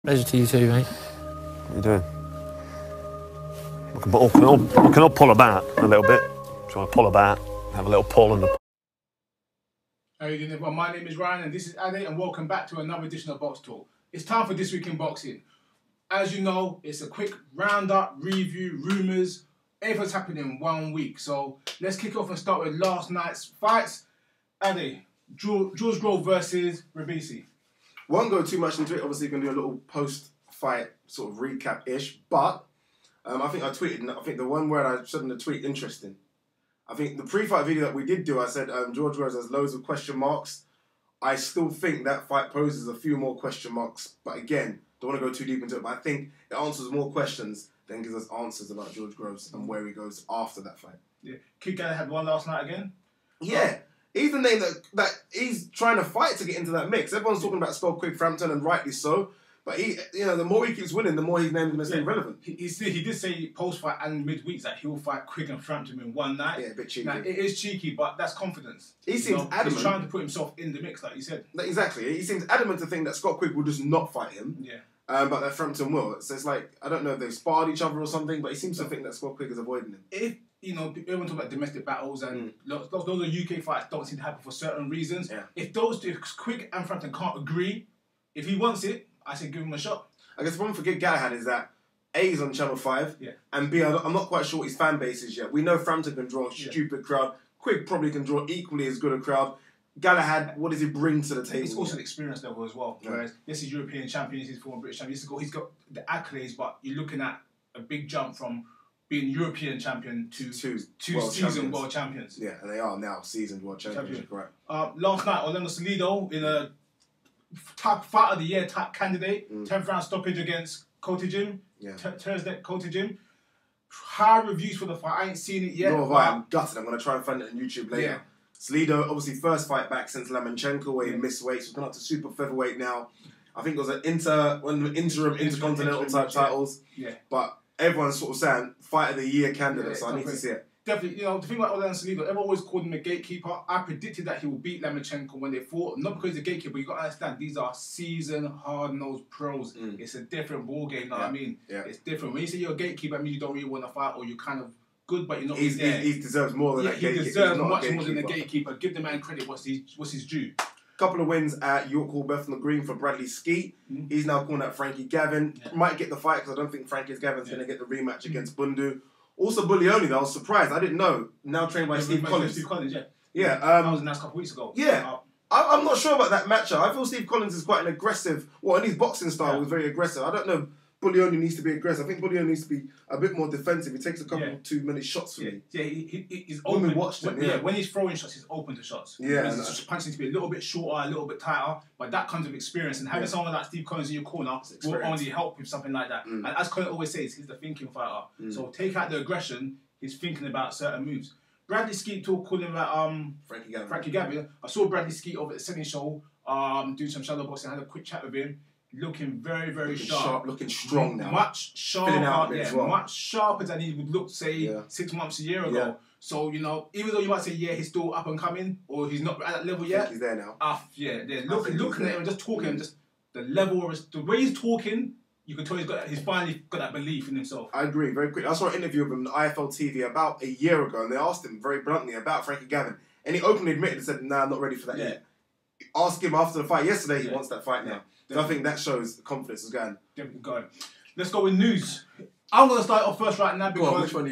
Pleasure to you too, mate. What are you doing? We can all pull about a little bit. Try to pull about, have a little pull in the... How are you doing, everyone? My name is Ryan and this is Ade, and welcome back to another edition of Boxtalk. It's time for This Week in Boxing. As you know, it's a quick roundup, review, rumours, everything's happened in 1 week. So let's kick off and start with last night's fights. Ade, George Grove versus Ribisi. Won't go too much into it. Obviously, going to do a little post-fight sort of recap-ish. But I think I tweeted, and I think the one word I said in the tweet, interesting. I think the pre-fight video that we did do, I said George Rose has loads of question marks. I still think that fight poses a few more question marks. But again, don't want to go too deep into it. But I think it answers more questions than gives us answers about George Groves and where he goes after that fight. Yeah, Kid Gallagher had one last night again. Yeah. He's the name that he's trying to fight to get into that mix. Everyone's talking about Skull Quick Frampton, and rightly so. But he, the more he keeps winning, the more his name is going to stay relevant. He did say post-fight and midweeks that he'll fight Quick and Frampton in one night. Yeah, a bit cheeky. Now, it is cheeky, but that's confidence. He seems adamant. He's trying to put himself in the mix, like you said. Exactly. He seems adamant to think that Scott Quick will just not fight him. Yeah. But that Frampton will. So it's like, I don't know if they've sparred each other or something, but he seems to think that Scott Quick is avoiding him. If, everyone talks about domestic battles and those UK fights don't seem to happen for certain reasons. Yeah. If Quick and Frampton can't agree, if he wants it, I say give him a shot. I guess the problem for Kid Gallagher is that A, he's on Channel 5, and B, I'm not quite sure what his fan base is yet. We know Frampton can draw a stupid crowd. Quick probably can draw equally as good a crowd. Galahad, what does he bring to the table? It's also an experience level as well. Whereas, yes, he's European champion, he's former British champion. He's got the accolades, but you're looking at a big jump from being European champion to two seasoned world champions. Yeah, and they are now seasoned world champions, correct. Last night, Orlando Salido in a top fight of the year type candidate, 10th round stoppage against Kotijim, Thursday Kotijim. High reviews for the fight. I ain't seen it yet. No, I'm gutted. I'm going to try and find it on YouTube later. Yeah. Salido, obviously, first fight back since Lomachenko, where he missed weight. So he's gone up to super featherweight now. I think it was an interim intercontinental type titles. Yeah. But everyone's sort of saying fight of the year candidate, so I need to see it. Definitely, the thing about Orlando Salido, everyone always called him a gatekeeper. I predicted that he will beat Lomachenko when they fought. Not because he's a gatekeeper, you got to understand, these are seasoned, hard-nosed pros. It's a different ball game, you know what I mean? Yeah. It's different. When you say you're a gatekeeper, it means you don't really want to fight, or you're kind of good, but you're not really there. He deserves more than that gatekeeper. He deserves much more than a gatekeeper. Give the man credit, what's his due. Couple of wins at York Hall Bethnal Green for Bradley Skeete. He's now calling out Frankie Gavin. Might get the fight because I don't think Frankie Gavin's going to get the rematch against Bundu. Also, Bullioni, I was surprised. I didn't know. Now trained by Steve Collins. Steve Collins, yeah. That was announced a couple of weeks ago. Yeah. I'm not sure about that matchup. I feel Steve Collins is quite an aggressive... Well, and his boxing style was very aggressive. I don't know. Bullioni needs to be aggressive. I think Bullioni needs to be a bit more defensive. He takes a couple of 2-minute shots for me. Yeah, he's open. When we watched him, when he's throwing shots, he's open to shots. Yeah. His punch needs to be a little bit shorter, a little bit tighter, but that comes with experience. And having someone like Steve Collins in your corner will only help with something like that. And as Collins always says, he's the thinking fighter. So take out the aggression, he's thinking about certain moves. Bradley Skeete calling about Frankie Gavin. I saw Bradley Skeete over at the Senate show doing some shadow boxing. I had a quick chat with him. Looking very, very sharp. Looking strong now. Much sharper, much sharper than he would look, say, 6 months, a year ago. Yeah. So, even though you might say, he's still up and coming, or he's not at that level yet. He's there now. Looking at him, just talking, just the level, the way he's talking, you can tell he's finally got that belief in himself. I agree, very quickly. I saw an interview with him on IFL TV about a year ago, and they asked him very bluntly about Frankie Gavin, and he openly admitted and said, "Nah, I'm not ready for that yet." Ask him after the fight yesterday, he wants that fight now. So I think that shows the confidence is going. Definitely going. Let's go with news. I'm going to start off first right now because which one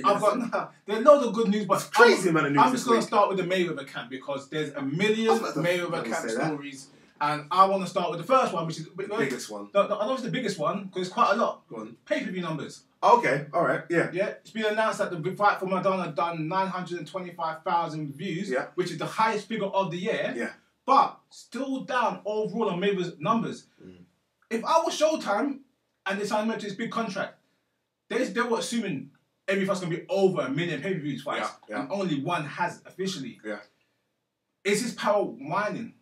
there's loads of good news, but crazy amount of news. I'm just going to start with the Mayweather camp because there's a million Mayweather camp stories. And I want to start with the first one, which is the biggest one. I know it's the biggest one because it's quite a lot. Go on. Pay-per-view numbers. Okay, all right, yeah. Yeah, it's been announced that the fight for Madonna done 925,000 views, which is the highest figure of the year. Yeah. But still down overall on Mayweather's numbers. If I was Showtime and they signed him to this big contract, they were assuming every fight's going to be over 1 million pay-per-views fights, and only one has officially. Yeah. Is his power waning?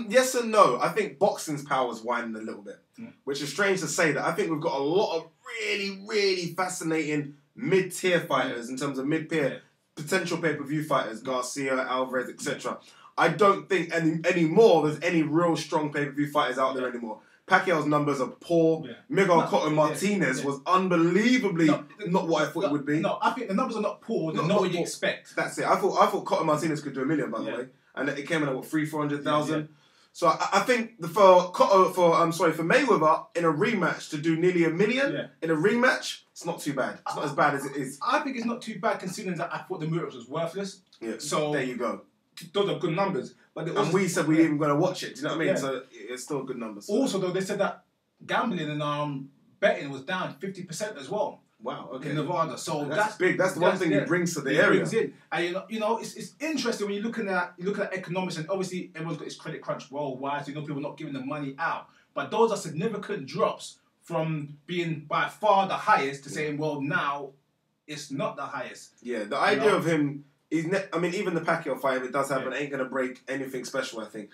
Yes and no. I think boxing's power is waning a little bit, which is strange to say that. I think we've got a lot of really, really fascinating mid-tier fighters in terms of mid-tier potential pay-per-view fighters, Garcia, Alvarez, etc. I don't think anymore there's any real strong pay-per-view fighters out there anymore. Pacquiao's numbers are poor. Miguel Cotto Martinez was unbelievably not what I thought it would be. No, I think the numbers are not poor. They're not what you expect. That's it. I thought Cotto Martinez could do $1 million, by the way, and it came in at what, 300,000. So I think for Mayweather in a rematch to do nearly $1 million in a rematch, it's not too bad. It's not as bad as it is. I think it's not too bad considering that I thought the Murex was worthless. Yeah. So there you go. Those are good numbers. But and we said we weren't even going to watch it. Do you know what I mean? So it's still good numbers. So. Also, though, they said that gambling and betting was down 50% as well. Wow. Okay. In Nevada, so that's big. That's the one thing he brings to the area. Brings in. And you know, it's interesting when you're looking at economics, and obviously everyone's got this credit crunch worldwide. So you know, people are not giving the money out, but those are significant drops from being by far the highest to saying, well, now it's not the highest. Yeah, the idea of him. I mean, even the Pacquiao fight, if it does happen, ain't gonna break anything special. I think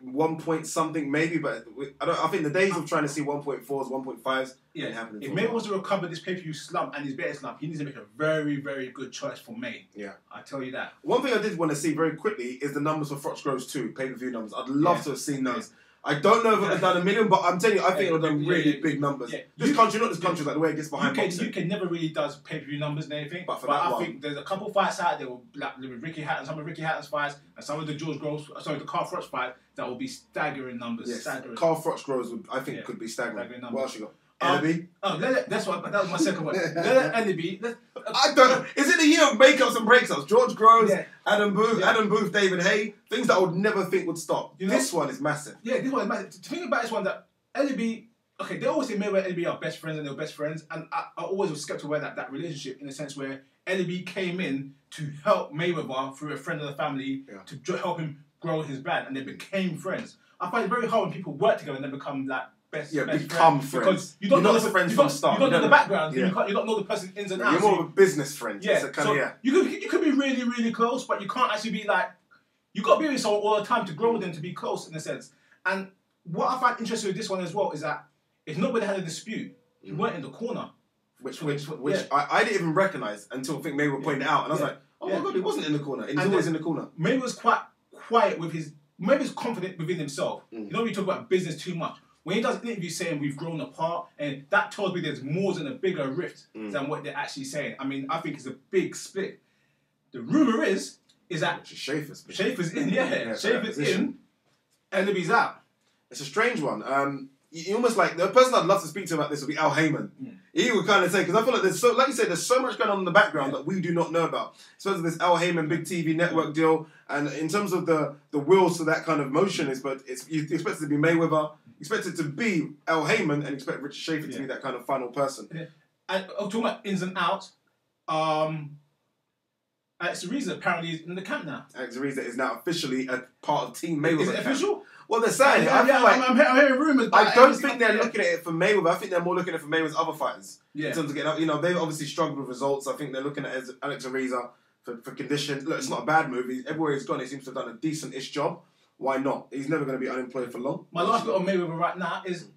1 point something maybe, but I think the days of trying to see 1.4s, 1.5s ain't happening. If May wants to recover this pay-per-view slump and his betting slump, he needs to make a very, very good choice for May. Yeah, I tell you that. One thing I did want to see very quickly is the numbers for Frochgroves 2 pay-per-view numbers. I'd love to have seen those. I don't know if it would have done $1 million, but I'm telling you, I think it would have done really big numbers. This country, not this country, like the way it gets behind boxing. UK never really does pay-per-view numbers and anything. But I think there's a couple fights out there with Ricky Hatton, some of Ricky Hatton's fights, and some of the the Carl Froch fight that will be staggering numbers. Yes. Staggering. Carl Frochgroves I think could be staggering. What else you got? Ellaby? That was my second one. Ellaby. I don't know. Is it the year of makeups and breakups? George Groves, Adam Booth, David Hay. Things that I would never think would stop. This one is massive. Yeah, this one is massive. To think about this one, that Ellaby, okay, they always say Mayweather and Ellaby are best friends and they're best friends. And I always was skeptical about that relationship in the sense where Ellaby came in to help Mayweather through a friend of the family to help him grow his brand. And they became friends. I find it very hard when people work together and then become like become friends. Because you don't know friends from the start. You don't know the background. You don't know the person ins and outs. You're more of a business friend. Yeah. You could be really, really close, but you can't actually be like. You got to be with someone all the time to grow with them, to be close in a sense. And what I find interesting with this one as well is that if nobody had a dispute, you weren't in the corner. Which I didn't even recognise until I think Mayweather pointed it out, and I was like, oh my god, he wasn't in the corner. He was always in the corner. Mayweather was quite quiet with his. Mayweather's confident within himself. You don't really talk about business too much. When he does an interview saying we've grown apart, and that tells me there's more than a bigger rift than what they're actually saying. I mean, I think it's a big split. The rumour is that Schaefer's in, Schaefer's in, and Ellaby's out. It's a strange one. You almost like the person I'd love to speak to about this would be Al Heyman. He would kind of say, because I feel like there's like you said, there's so much going on in the background that we do not know about. Especially this Al Heyman big TV network deal, and in terms of the wheels to that kind of motion, you expect it to be Mayweather, you expect it to be Al Heyman, and you expect Richard Schaefer to be that kind of final person. Yeah. And talking about ins and outs, Alex Ariza apparently is in the camp now. Alex Ariza is now officially a part of Team Mayweather. Is it official? Well, they're saying it. I'm hearing rumours. I don't think they're looking at it for Mayweather. I think they're more looking at it for Mayweather's other fighters. In terms of getting, they've obviously struggled with results. I think they're looking at Alex Ariza for condition. Look, it's not a bad move. Everywhere he's gone, he seems to have done a decent-ish job. Why not? He's never going to be unemployed for long. My last bit on Mayweather right now is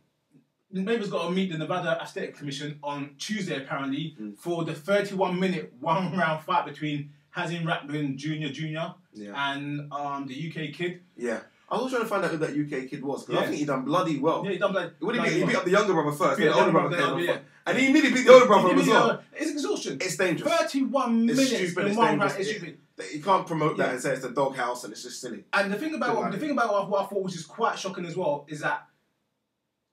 Mayweather's got to meet the Nevada Athletic Commission on Tuesday, apparently, for the 31-minute one-round fight between Hazim Ratman Jr. and the UK kid. Yeah. I was trying to find out who that UK kid was, because I think he done bloody well. Yeah, he done bloody He beat up the younger brother first, then the older brother came off. Yeah. And he nearly beat the older brother as well. It's exhaustion. It's dangerous. 31 minutes in one round is stupid. You can't promote that and say it's the doghouse and it's just silly. And the thing about what I thought, which is quite shocking as well, is that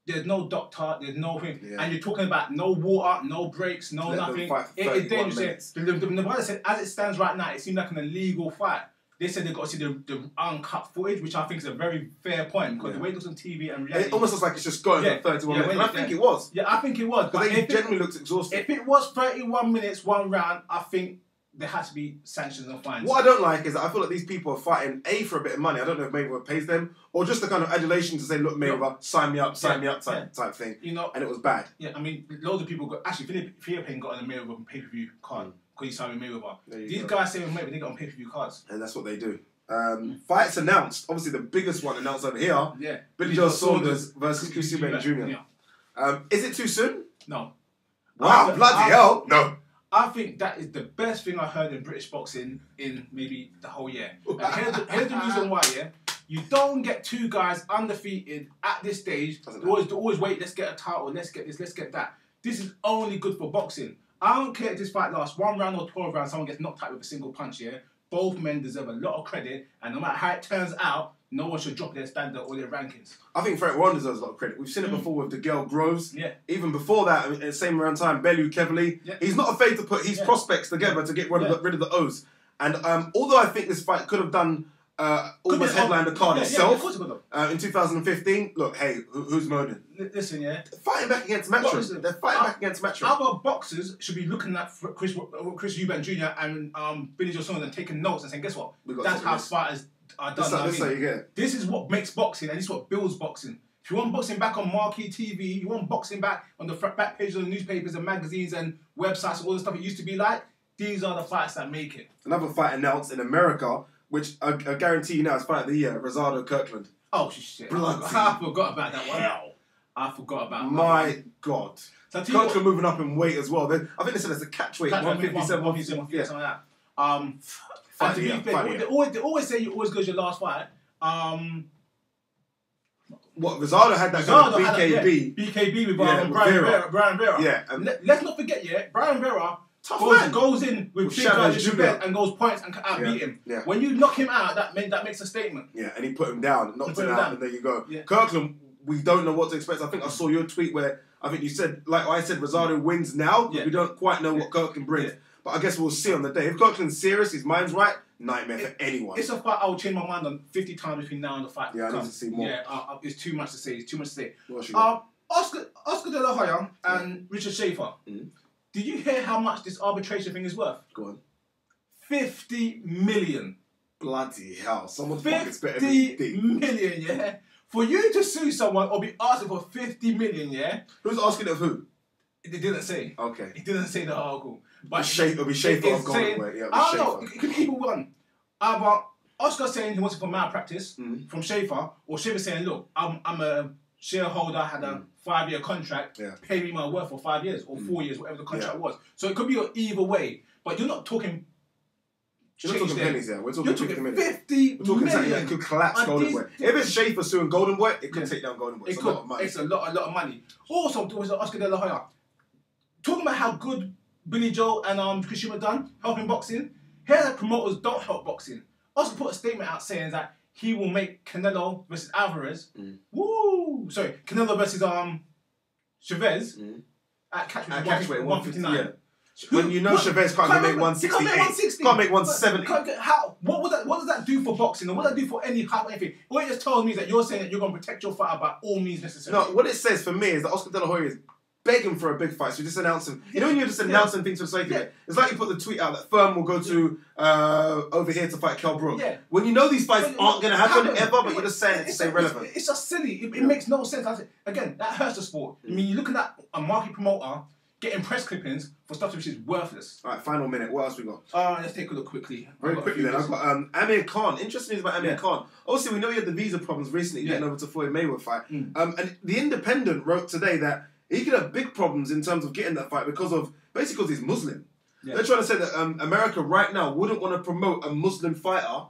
there's no doctor, there's no thing, and you're talking about no water, no breaks, no nothing. It's dangerous. The Nevada said, as it stands right now, it seems like an illegal fight. They said they've got to see the uncut footage, which I think is a very fair point, because the way it looks on TV and reality... It almost looks like it's just going for 31 minutes, and I think it was. Yeah, I think it was. Because he generally looks exhausted. If it was 31 minutes, one round, I think there has to be sanctions and fines. What I don't like is that I feel like these people are fighting, A, for a bit of money. I don't know if Mayweather pays them, or just the kind of adulation to say, look, Mayweather, sign me up type thing. And it was bad. Yeah, I mean, loads of people got... Actually, Philippine got on a Mayweather pay-per-view card, because he signed with Mayweather. These guys say with Mayweather, they got on pay-per-view cards. And that's what they do. Fights announced. Obviously, the biggest one announced over here. Yeah. Billy Joe Saunders versus Eubank Jr. Yeah. Is it too soon? No. Wow, bloody hell. No. I think that is the best thing I heard in British boxing in maybe the whole year. And here's the reason why, You don't get two guys undefeated at this stage. They always wait, let's get a title, let's get this, let's get that. This is only good for boxing. I don't care if this fight lasts 1 round or 12 rounds, someone gets knocked out with a single punch, yeah? Both men deserve a lot of credit, and no matter how it turns out, no one should drop their standard or their rankings. I think Frank Warren deserves a lot of credit. We've seen it before with the girl Groves. Yeah. Even before that, at the same around time, Bellew, Keverly. Yeah. He's not afraid to put his prospects together to get rid of the O's. And although I think this fight could have done almost headline the card itself in 2015, look, hey, who's moaning? Listen, yeah. They're fighting back against Matchroom. They're fighting back against Matchroom. Other boxers should be looking at Chris Eubank Jr. and Billy Joe Saunders and taking notes and saying, guess what? That's how fighters are done. This is what makes boxing, and this is what builds boxing. If you want boxing back on marquee TV, you want boxing back on the back pages of the newspapers and magazines and websites and all the stuff it used to be like, these are the fights that make it. Another fight announced in America, which I guarantee you now is fight of the year, Rosado Kirkland. Oh, shit. I forgot about that one. I forgot about that. My God. So Kirkland moving up in weight as well. I think they said it's a catch weight, 157, 157, something like that. They always say you always go to your last fight. What, Rosado had that kind of BKB. BKB with Brian Vera. Yeah. Let's not forget, Brian Vera goes in with big guys and goes points and outbeat him. Yeah. When you knock him out, that makes a statement. Yeah, and he put him down, knocked him out, and there you go. Yeah. Kirkland, we don't know what to expect. I think I saw your tweet where I think you said, like I said, Rosado wins now, but we don't quite know what Kirkland brings. Yeah. But I guess we'll see on the day. If Kirkland's serious, his mind's right, nightmare for anyone. It's a fight I will change my mind on 50 times between now and the fight. Yeah, I need to see more. Yeah, it's too much to say. Oscar De La Hoya and Richard Schaefer. Did you hear how much this arbitration thing is worth? Go on. 50 million. Bloody hell. Someone's pockets better 50 million, yeah? For you to sue someone or be asking for 50 million, yeah? Who's asking of who? It didn't say. Okay. It didn't say the article. But it'll be Schaefer or Goldenway. Yeah, I don't know. It could be either one. Either Oscar saying he wants it for malpractice from Schaefer, or Schaefer saying, look, I'm a shareholder, had a 5-year contract, pay me my worth for 5 years or 4 years, whatever the contract was. So it could be either way, but you're not talking. You're not talking pennies here. We're talking 50 million. 50 We're talking million. That could collapse Golden Boy. If it's Schaefer suing Golden Boy, it could take down Golden Boy. It's a lot of money. It's a lot of money. Also, there was Oscar De La Hoya talking about how good Billy Joe and Chris Schumer done helping boxing. Here, the promoters don't help boxing. Oscar put a statement out saying that he will make Canelo versus Alvarez. Sorry, Canelo versus Chavez at catchweight 159. Yeah. When you know Chavez can't make 168, can't make 170. What does that do for boxing? And what does that do for anything? What it just tells me is that you're saying that you're going to protect your fighter by all means necessary. No, what it says for me is that Oscar De La Hoya is begging for a big fight, so just announcing. You know when you're just announcing things for the sake of it? It's like you put the tweet out that Firm will go to over here to fight Kell Brook. Yeah. When you know these fights aren't going to happen ever, but you're just saying it to stay relevant. It's just silly. It makes no sense. Again, that hurts the sport. I mean, you're looking at a market promoter getting press clippings for stuff which is worthless. All right, final minute. What else we got? Let's take a look quickly. Very quickly then. I've got Amir Khan. Interesting news about Amir Khan. Obviously, we know he had the visa problems recently getting over to Floyd Mayweather fight. And The Independent wrote today that he could have big problems in terms of getting that fight because he's Muslim. Yeah. They're trying to say that America right now wouldn't want to promote a Muslim fighter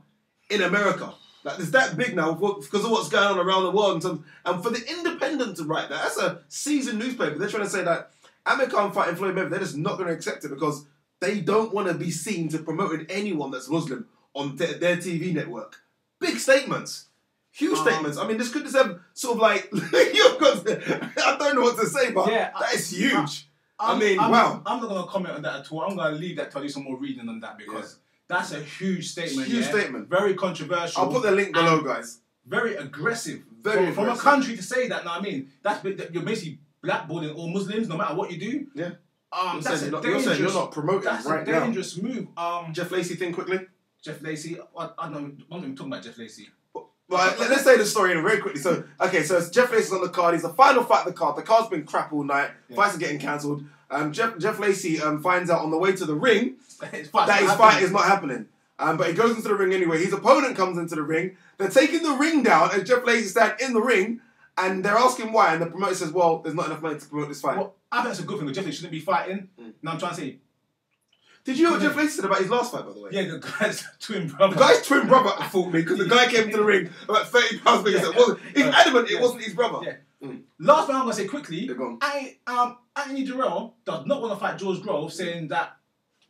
in America. Like, it's that big now because of what's going on around the world. And for The Independent to write that, that's a seasoned newspaper. They're trying to say that Amir Khan fighting Floyd Mayweather, they're just not going to accept it because they don't want to be seen to promoting anyone that's Muslim on their TV network. Big statements. Huge statements. I mean, this could just have sort of like, I don't know what to say, but that is huge. Wow. I'm not going to comment on that at all. I'm going to leave that to do some more reading on that because that's a huge statement. Huge statement. Very controversial. I'll put the link below, guys. Very aggressive. From a country to say that, now I mean, you're basically blackballing all Muslims no matter what you do. Yeah. You're saying you're not promoting right now. That's a dangerous move. Jeff Lacy thing quickly. Jeff Lacy. I'm not even talking about Jeff Lacy. Well, let's say the story in very quickly. So Jeff Lacy's on the card. He's the final fight of the card. The card's been crap all night. Fights are getting cancelled. Jeff Lacy finds out on the way to the ring that his fight is not happening. But he goes into the ring anyway. His opponent comes into the ring. They're taking the ring down, and Jeff Lacy stands in the ring, and they're asking why. And the promoter says, "Well, there's not enough money to promote this fight." Well, I think that's a good thing. Jeff Lacy shouldn't be fighting. Now I'm trying to say, Did you hear what Jeff Lacy said about his last fight, by the way? Yeah, the guy's twin brother. The guy's twin brother fought me because the guy came to the ring about 30 pounds bigger. He's adamant it wasn't his brother. Yeah. Last thing I'm gonna say quickly. Anthony Durrell does not want to fight George Grove, saying that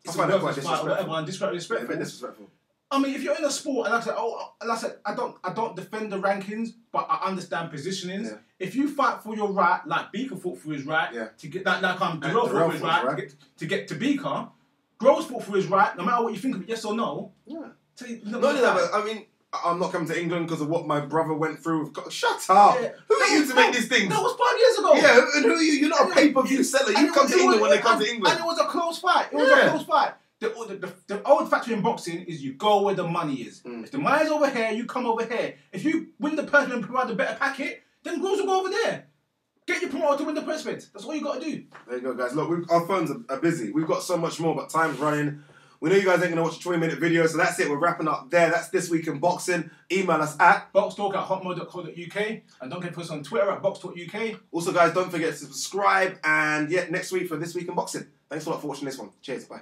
it's a worthless fight or whatever, and disrespectful. I mean, if you're in a sport, and like I said, I don't defend the rankings, but I understand positionings. Yeah. If you fight for your right, like Beaker fought for his right to get that, Durrell fought for his right to get to Beaker, Groves fought for his right, no matter what you think of it, yes or no. Yeah. Not only that, but I mean, I'm not coming to England because of what my brother went through. Shut up! Yeah. Who are you to make these things? That was 5 years ago. Yeah, and who are you? You're not a pay-per-view seller. You come to England when they come to England. And it was a close fight. It was a close fight. The old factor in boxing is you go where the money is. If the money's over here, you come over here. If you win the purse and provide a better packet, then Groves will go over there. Get your promoter to win the purse. That's all you got to do. There you go, guys. Look, our phones are busy. We've got so much more, but time's running. We know you guys ain't going to watch a 20-minute video, so that's it. We're wrapping up there. That's This Week in Boxing. Email us at boxtalk@hotmail.co.uk, and don't forget to post on Twitter @boxtalkuk. Also, guys, don't forget to subscribe, and next week for This Week in Boxing. Thanks a lot for watching this one. Cheers. Bye.